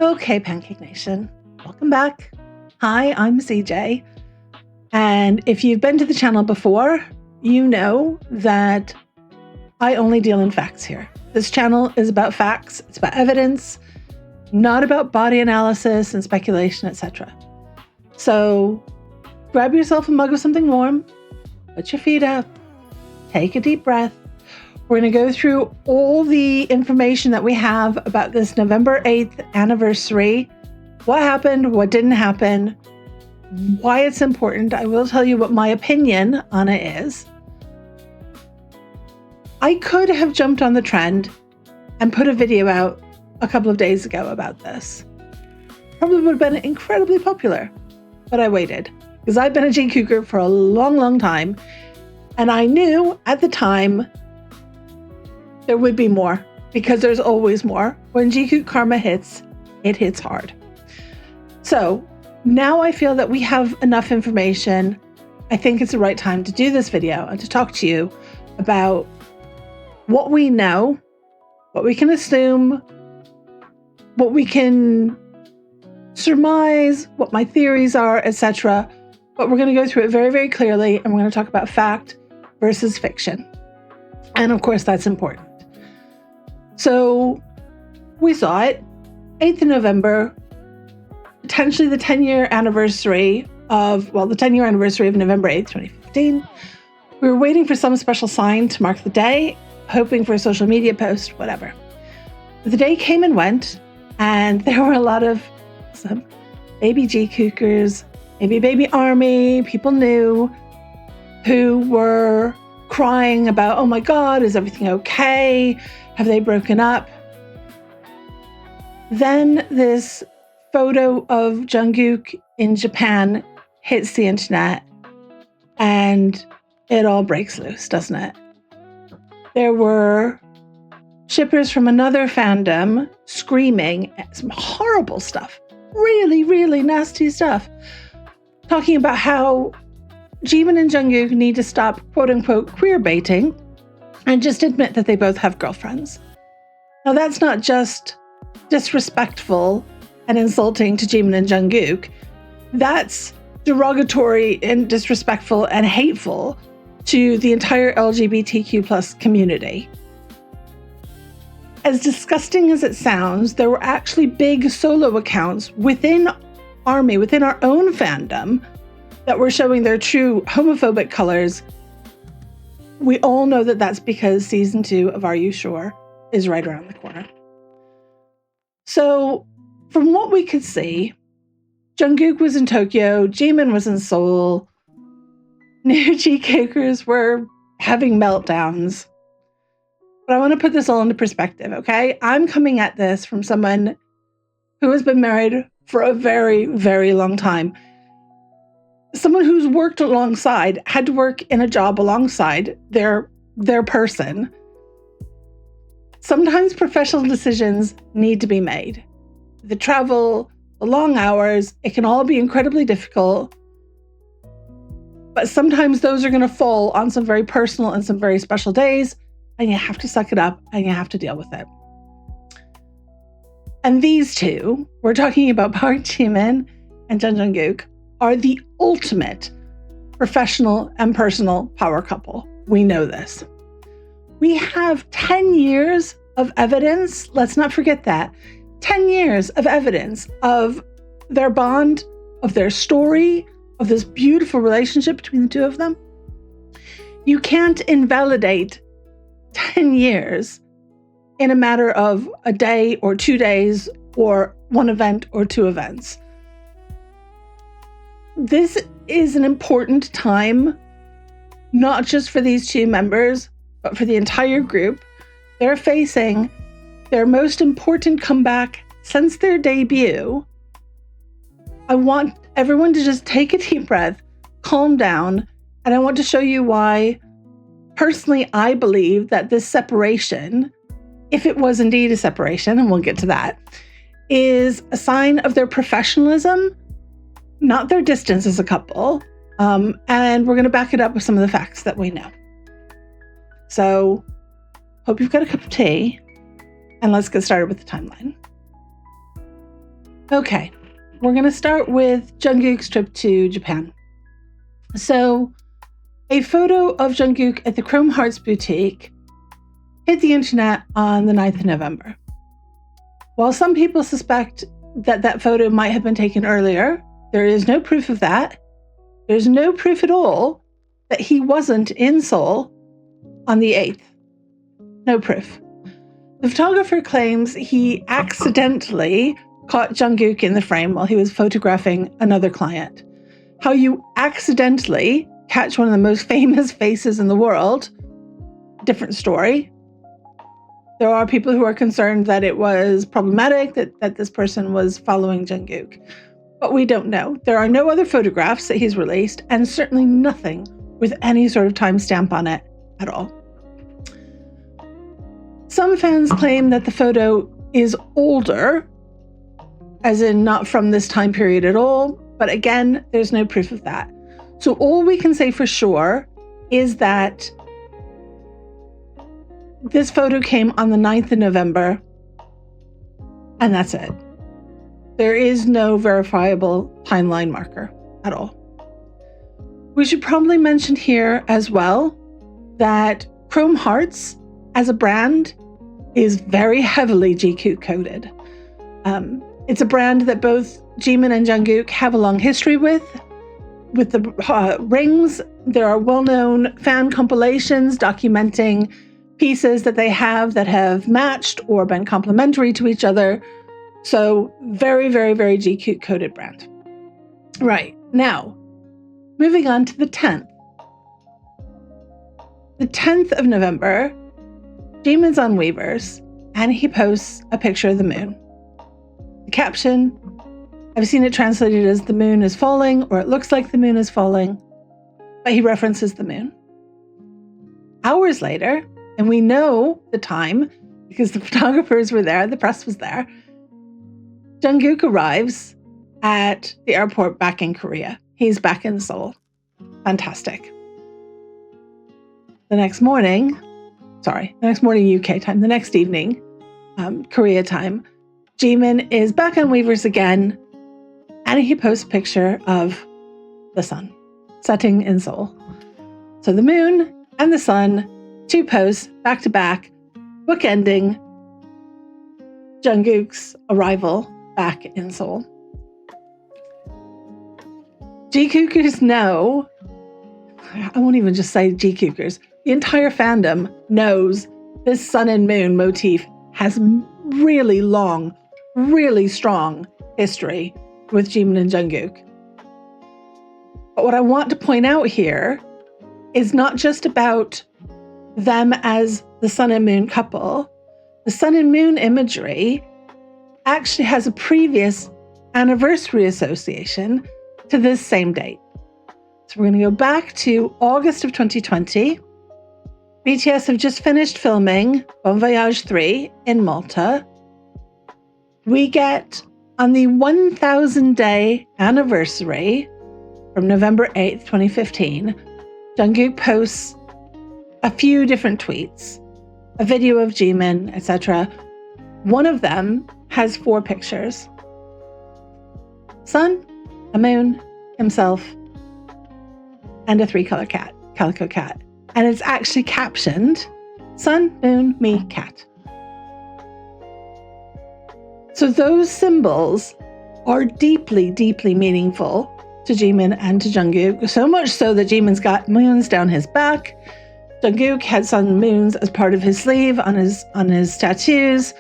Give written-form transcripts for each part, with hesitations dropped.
Okay, Pancake Nation, welcome back. Hi, I'm CJ. And if you've been to the channel before, you know that I only deal in facts here. This channel is about facts, it's about evidence, not about body analysis and speculation, etc. So grab yourself a mug of something warm, put your feet up, take a deep breath. We're going to go through all the information that we have about this November 8th anniversary. What happened, what didn't happen, why it's important. I will tell you what my opinion on it is. I could have jumped on the trend and put a video out a couple of days ago about this. Probably would have been incredibly popular, but I waited because I've been a JiKooker for a long, long time. And I knew at the time there would be more because there's always more. When JiKook karma hits, it hits hard. So now I feel that we have enough information. I think it's the right time to do this video and to talk to you about what we know, what we can assume, what we can surmise, what my theories are, etc. But we're going to go through it very, very clearly, and we're going to talk about fact versus fiction. And of course, that's important. So we saw it, 8th of November, potentially the 10-year anniversary of, the 10-year anniversary of November 8th, 2015. We were waiting for some special sign to mark the day, hoping for a social media post, whatever. The day came and went, and there were a lot of some baby JiKookers, maybe baby army, people new, who were crying about, oh my God, is everything okay? Have they broken up? Then this photo of Jungkook in Japan hits the internet and it all breaks loose, doesn't it? There were shippers from another fandom screaming at some horrible stuff, really, really nasty stuff, talking about how Jimin and Jungkook need to stop quote unquote queer baiting and just admit that they both have girlfriends. Now that's not just disrespectful and insulting to Jimin and Jungkook. That's derogatory and disrespectful and hateful to the entire LGBTQ plus community. As disgusting as it sounds, there were actually big solo accounts within ARMY, within our own fandom, that were showing their true homophobic colors. We all know that that's because season 2 of Are You Sure is right around the corner. So from what we could see, Jungkook was in Tokyo, Jimin was in Seoul, new JiKookers were having meltdowns. But I want to put this all into perspective, okay? I'm coming at this from someone who has been married for a very, very long time. Someone who's worked alongside, had to work in a job alongside their person. Sometimes professional decisions need to be made. The travel, the long hours, it can all be incredibly difficult. But sometimes those are going to fall on some very personal and some very special days, and you have to suck it up and you have to deal with it. And these two, we're talking about Park Jimin and Jungkook, are the ultimate professional and personal power couple. We know this. We have 10 years of evidence. Let's not forget that. 10 years of evidence of their bond, of their story, of this beautiful relationship between the two of them. You can't invalidate 10 years in a matter of a day or 2 days or one event or two events. This is an important time, not just for these two members, but for the entire group. They're facing their most important comeback since their debut. I want everyone to just take a deep breath, calm down, and I want to show you why, personally, I believe that this separation, if it was indeed a separation, and we'll get to that, is a sign of their professionalism, not their distance as a couple. And we're going to back it up with some of the facts that we know. So, hope you've got a cup of tea, and let's get started with the timeline. Okay, we're going to start with Jungkook's trip to Japan. So, a photo of Jungkook at the Chrome Hearts boutique hit the internet on the 9th of November. While some people suspect that that photo might have been taken earlier, there is no proof of that. There's no proof at all that he wasn't in Seoul on the 8th. No proof. The photographer claims he accidentally caught Jungkook in the frame while he was photographing another client. How you accidentally catch one of the most famous faces in the world, different story. There are people who are concerned that it was problematic, that this person was following Jungkook. But we don't know. There are no other photographs that he's released, and certainly nothing with any sort of timestamp on it at all. Some fans claim that the photo is older, as in not from this time period at all, but again, there's no proof of that. So all we can say for sure is that this photo came on the 9th of November, and that's it. There is no verifiable timeline marker at all. We should probably mention here as well that Chrome Hearts as a brand is very heavily JiKook coded. It's a brand that both Jimin and Jungkook have a long history with the rings. There are well-known fan compilations documenting pieces that they have that have matched or been complementary to each other. So very, very, very JiKook coded brand. Right, now, moving on to the 10th. The 10th of November, Jimin's on Weverse, and he posts a picture of the moon. The caption, I've seen it translated as the moon is falling, or it looks like the moon is falling, but he references the moon. Hours later, and we know the time because the photographers were there, the press was there, Jungkook arrives at the airport back in Korea. He's back in Seoul. Fantastic. The next morning UK time, the next evening, Korea time, Jimin is back on Weverse again, and he posts a picture of the sun setting in Seoul. So the moon and the sun, two posts back to back, bookending Jungkook's arrival back in Seoul. JiKookers know, I won't even just say JiKookers, the entire fandom knows this sun and moon motif has really long, really strong history with Jimin and Jungkook. But what I want to point out here is not just about them as the sun and moon couple. The sun and moon imagery actually has a previous anniversary association to this same date. So we're going to go back to August of 2020. BTS have just finished filming Bon Voyage 3 in Malta. We get on the 1,000-day anniversary from November 8th, 2015, Jungkook posts a few different tweets, a video of Jimin, etc. One of them has 4 pictures. Sun, a moon, himself, and a 3-color cat, calico cat. And it's actually captioned, sun, moon, me, cat. So those symbols are deeply, deeply meaningful to Jimin and to Jungkook, so much so that Jimin's got moons down his back. Jungkook had sun and moons as part of his sleeve on his tattoos.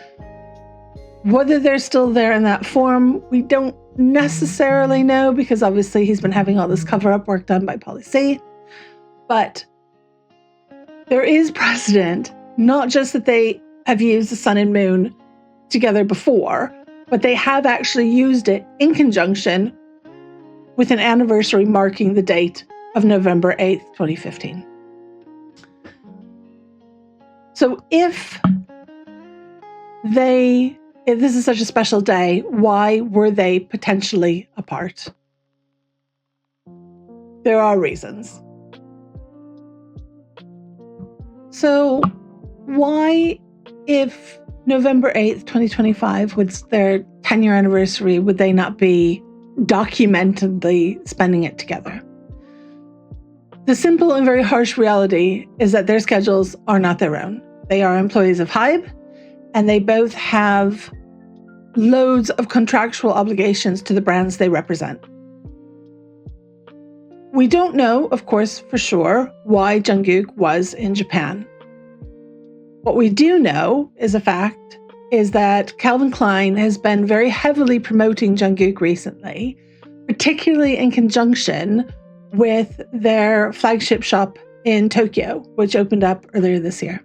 Whether they're still there in that form, we don't necessarily know, because obviously he's been having all this cover-up work done by Policy C. But there is precedent, not just that they have used the sun and moon together before, but they have actually used it in conjunction with an anniversary marking the date of November 8th, 2015. So if this is such a special day, why were they potentially apart? There are reasons. So why, if November 8th, 2025 was their 10-year anniversary. Would they not be documentedly spending it together? The simple and very harsh reality is that their schedules are not their own. They are employees of HYBE, and they both have loads of contractual obligations to the brands they represent. We don't know, of course, for sure, why Jungkook was in Japan. What we do know is a fact is that Calvin Klein has been very heavily promoting Jungkook recently, particularly in conjunction with their flagship shop in Tokyo, which opened up earlier this year.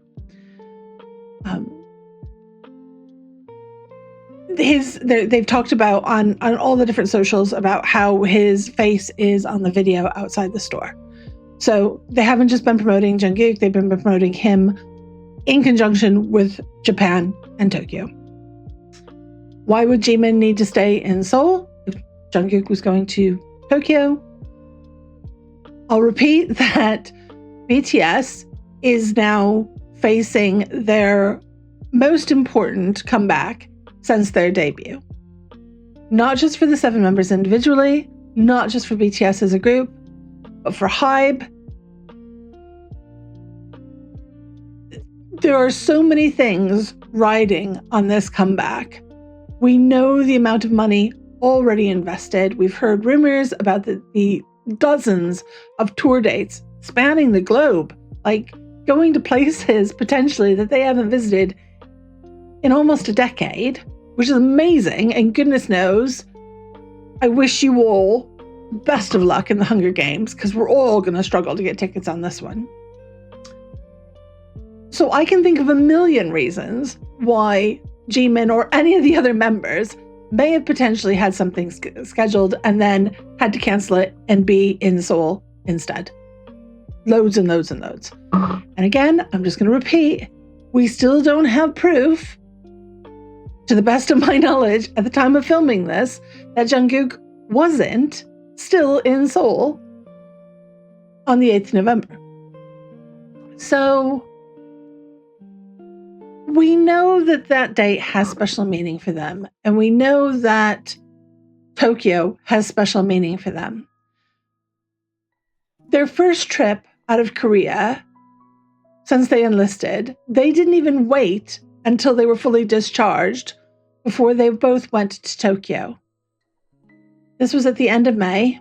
They've talked about on all the different socials about how his face is on the video outside the store. So they haven't just been promoting Jungkook, they've been promoting him in conjunction with Japan and Tokyo. Why would Jimin need to stay in Seoul if Jungkook was going to Tokyo? I'll repeat that BTS is now facing their most important comeback since their debut. Not just for the 7 members individually, not just for BTS as a group, but for HYBE. There are so many things riding on this comeback. We know the amount of money already invested. We've heard rumors about the dozens of tour dates spanning the globe, like going to places potentially that they haven't visited in almost a decade, which is amazing. And goodness knows, I wish you all best of luck in the Hunger Games, because we're all going to struggle to get tickets on this one. So I can think of a million reasons why Jimin or any of the other members may have potentially had something scheduled and then had to cancel it and be in Seoul instead. Loads and loads and loads. And again, I'm just going to repeat, we still don't have proof, to the best of my knowledge, at the time of filming this, that Jungkook wasn't still in Seoul on the 8th of November. So we know that that date has special meaning for them, and we know that Tokyo has special meaning for them. Their first trip out of Korea, since they enlisted, they didn't even wait until they were fully discharged before they both went to Tokyo. This was at the end of May.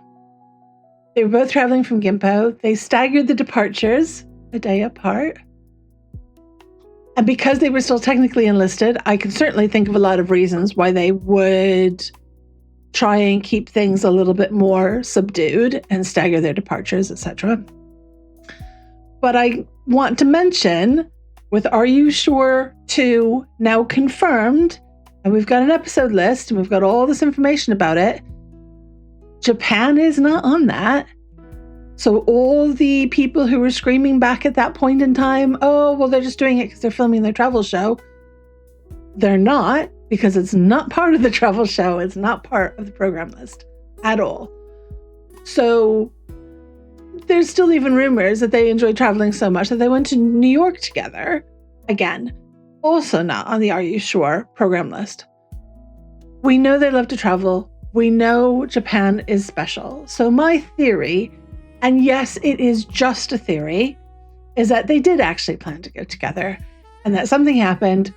They were both traveling from Gimpo. They staggered the departures a day apart. And because they were still technically enlisted, I can certainly think of a lot of reasons why they would try and keep things a little bit more subdued and stagger their departures, etc. But I want to mention, with Are You Sure 2 now confirmed, and we've got an episode list and we've got all this information about it, Japan is not on that. So all the people who were screaming back at that point in time, oh, well, they're just doing it because they're filming their travel show. They're not, because it's not part of the travel show. It's not part of the program list at all. So there's still even rumors that they enjoyed traveling so much that they went to New York together. Again, also not on the Are You Sure program list. We know they love to travel. We know Japan is special. So my theory, and yes, it is just a theory, is that they did actually plan to go together and that something happened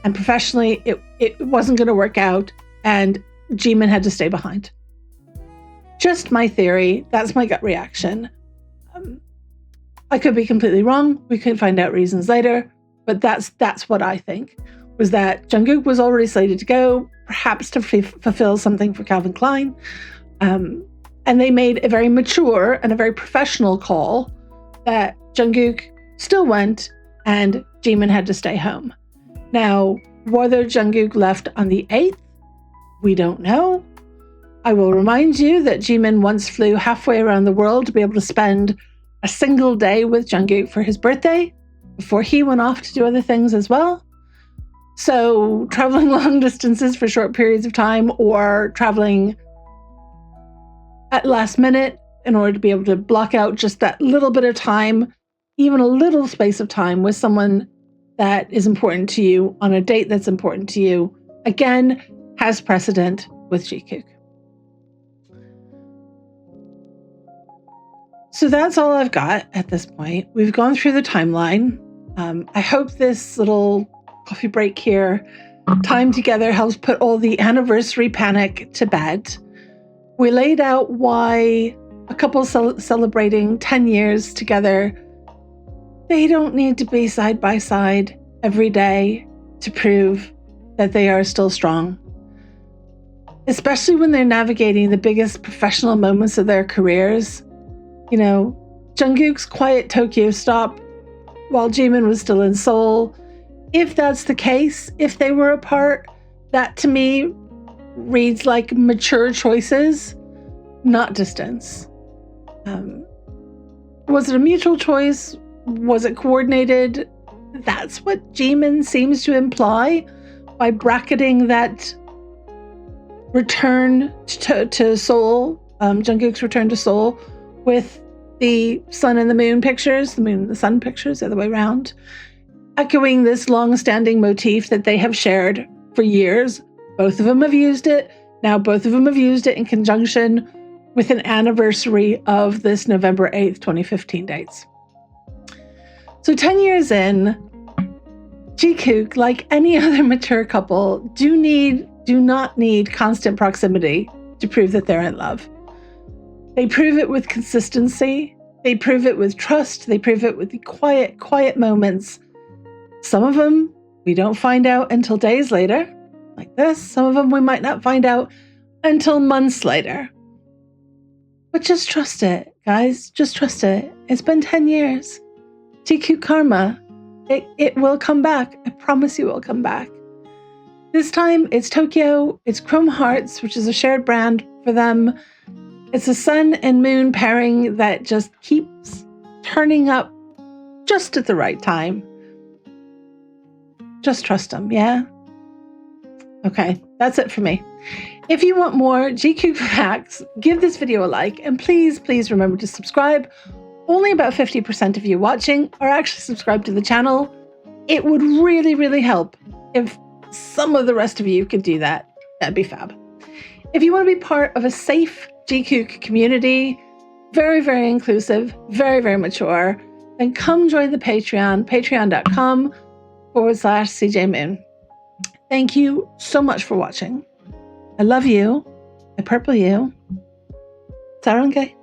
and professionally it wasn't going to work out and Jimin had to stay behind. Just my theory. That's my gut reaction. I could be completely wrong. We could find out reasons later, but that's what I think, was that Jungkook was already slated to go, perhaps to fulfill something for Calvin Klein. And they made a very mature and a very professional call that Jungkook still went and Jimin had to stay home. Now, whether Jungkook left on the 8th, we don't know. I will remind you that Jimin once flew halfway around the world to be able to spend a single day with Jungkook for his birthday before he went off to do other things as well. So traveling long distances for short periods of time, or traveling at last minute in order to be able to block out just that little bit of time, even a little space of time with someone that is important to you on a date that's important to you, again, has precedent with JiKook. So that's all I've got at this point. We've gone through the timeline. I hope this little coffee break here, time together, helps put all the anniversary panic to bed. We laid out why a couple celebrating 10 years together, they don't need to be side by side every day to prove that they are still strong. Especially when they're navigating the biggest professional moments of their careers. You know, Jungkook's quiet Tokyo stop while Jimin was still in Seoul. If that's the case, if they were apart, that to me reads like mature choices, not distance. Was it a mutual choice? Was it coordinated? That's what Jimin seems to imply by bracketing that return to Seoul, Jungkook's return to Seoul, with the sun and the moon pictures, the moon and the sun pictures, the other way around, echoing this long-standing motif that they have shared for years. Both of them have used it. Now both of them have used it in conjunction with an anniversary of this November 8th, 2015 dates. So 10 years in, JiKook, like any other mature couple, do not need constant proximity to prove that they're in love. They prove it with consistency. They prove it with trust. They prove it with the quiet moments. Some of them we don't find out until days later, like this. Some of them we might not find out until months later. But just trust it, guys. Just trust it. It's been 10 years. JiKook karma. It will come back. I promise you it will come back. This time it's Tokyo. It's Chrome Hearts, which is a shared brand for them. It's a sun and moon pairing that just keeps turning up just at the right time. Just trust them, yeah? Okay, that's it for me. If you want more JiKook facts, give this video a like, and please remember to subscribe. Only about 50% of you watching are actually subscribed to the channel. It would really help if some of the rest of you could do that. That'd be fab. If you want to be part of a safe JiKook community, very inclusive, very mature, then come join the Patreon, patreon.com/CJMoon. Thank you so much for watching. I love you. I purple you. Sarange.